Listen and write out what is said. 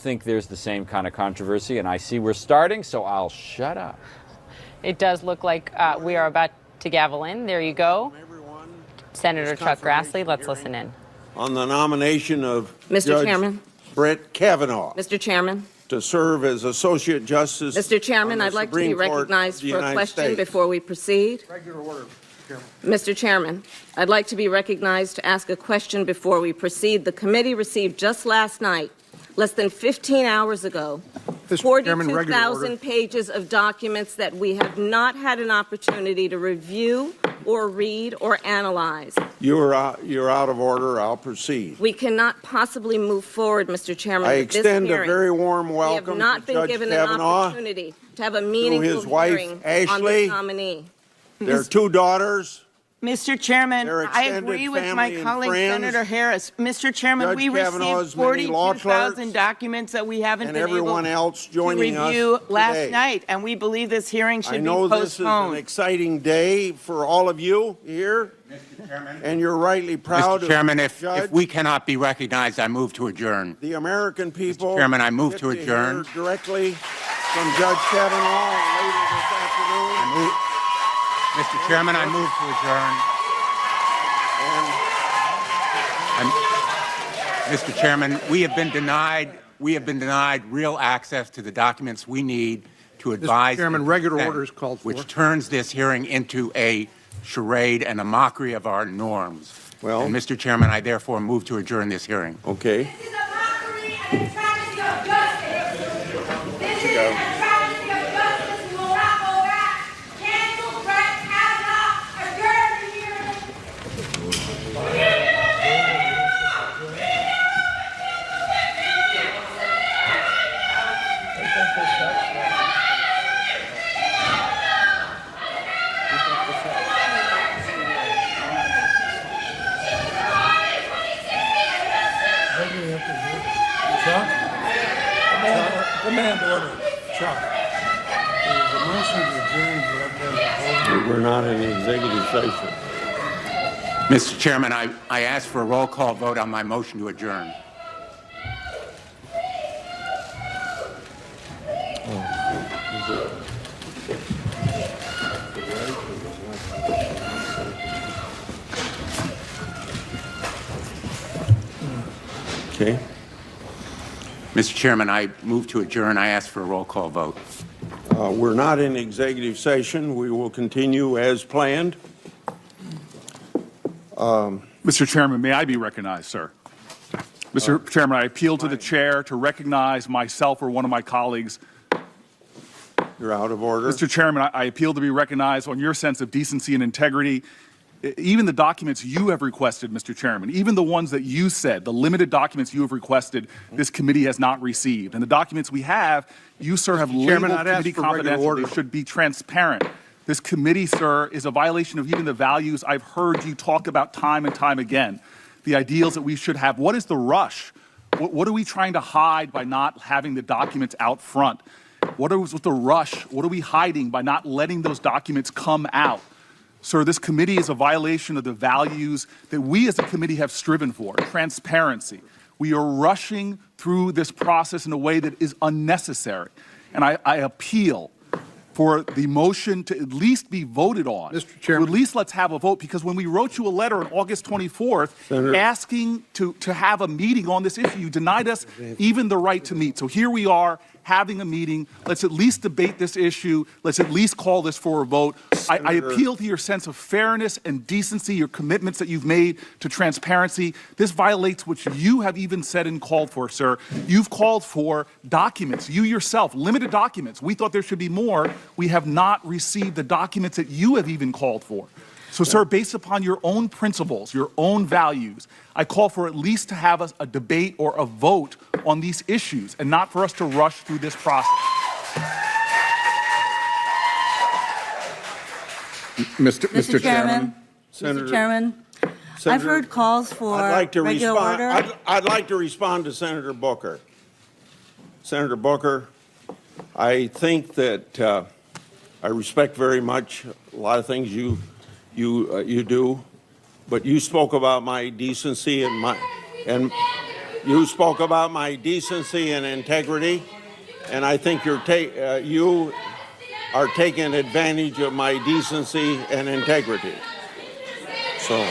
think there's the same kind of controversy, and I see we're starting, so I'll shut up. It does look like we are about to gavel in. There you go. Senator Chuck Grassley, let's listen in. On the nomination of Mr. Judge Chairman. Brett Kavanaugh Mr. Chairman. to serve as Associate Justice. Mr. Chairman, on the I'd like to be Supreme Court recognized of the for a United question States. before we proceed. Regular order, Chairman. Mr. Chairman, I'd like to be recognized to ask a question before we proceed. The committee received just last night, less than 15 hours ago, Mr. Chairman, regular 42,000 order. pages of documents that we have not had an opportunity to review or read or analyze. You're out of order. I'll proceed. We cannot possibly move forward, Mr. Chairman, I with this extend a hearing. very warm We welcome have not to been Judge given an Kavanaugh. opportunity to have a meaningful his wife, hearing on Ashley. this nominee. Their two daughters. Mr. Chairman, Their I extended agree with my family and colleague, friends. Senator Harris. Mr. Chairman, Judge we Kavanaugh's received many law 42,000 clerks documents that we haven't and been able everyone else to joining us review last today. night, and we believe this hearing should I be know this is an postponed. exciting day for all of you here, Mr. Chairman, and you're rightly proud Mr. Chairman, of the judge. if we cannot be recognized, I move to adjourn. The American people. Chairman, I move get to adjourn. hear directly from Judge Kavanaugh later this afternoon. Mr. Chairman, I move to adjourn. Mr. Chairman, we have been denied real access to the documents we need to advise. Chairman, and regular consent, order is called for. which turns this hearing into a charade and a mockery of our norms. Well- and Mr. Chairman, I therefore move to adjourn this hearing. Okay. This is a mockery and a travesty of justice. This is a travesty of justice. We will not go back. Cancel Brett Kavanaugh. Adjourn the hearing. Chuck? Demand order. Chuck. There's a motion to adjourn. We're not in executive session. Mr. Chairman, I ask for a roll call vote on my motion to adjourn. Okay. Mr. Chairman, I move to adjourn. I ask for a roll call vote. We're not in executive session. We will continue as planned. Mr. Chairman, may I be recognized, sir? Mr. Chairman, I appeal to the chair to recognize myself or one of my colleagues. You're out of order. Mr. Chairman, I appeal to be recognized on your sense of decency and integrity. Even the documents you have requested, Mr. Chairman, even the ones that you said, the limited documents you have requested, this committee has not received. And the documents we have, you, sir, have labeled I'd ask committee for regular confidential. order. They should be transparent. This committee, sir, is a violation of even the values I've heard you talk about time and time again. The ideals that we should have. What is the rush? What are we trying to hide by not having the documents out front? What is with the rush? What are we hiding by not letting those documents come out? Sir, this committee is a violation of the values that we as a committee have striven for, transparency. We are rushing through this process in a way that is unnecessary. And I appeal for the motion to at least be voted on. Mr. Chairman. At least let's have a vote, because when we wrote you a letter on August 24th Senator. asking to have a meeting on this issue, you denied us even the right to meet. So here we are having a meeting. Let's at least debate this issue. Let's at least call this for a vote. I appeal to your sense of fairness and decency, your commitments that you've made to transparency. This violates what you have even said and called for, sir. You've called for documents, you yourself, limited documents. We thought there should be more. We have not received the documents that you have even called for. So, sir, based upon your own principles, your own values, I call for at least to have a debate or a vote on these issues and not for us to rush through this process. Mr. Chairman. Senator. Mr. Chairman, I've Senator, heard calls for I'd like to regular respond. order. I'd like to respond to Senator Booker. Senator Booker, I think that I respect very much a lot of things you do, but you spoke about my decency and You spoke about my decency and integrity, and I think you are taking advantage of my decency and integrity. So.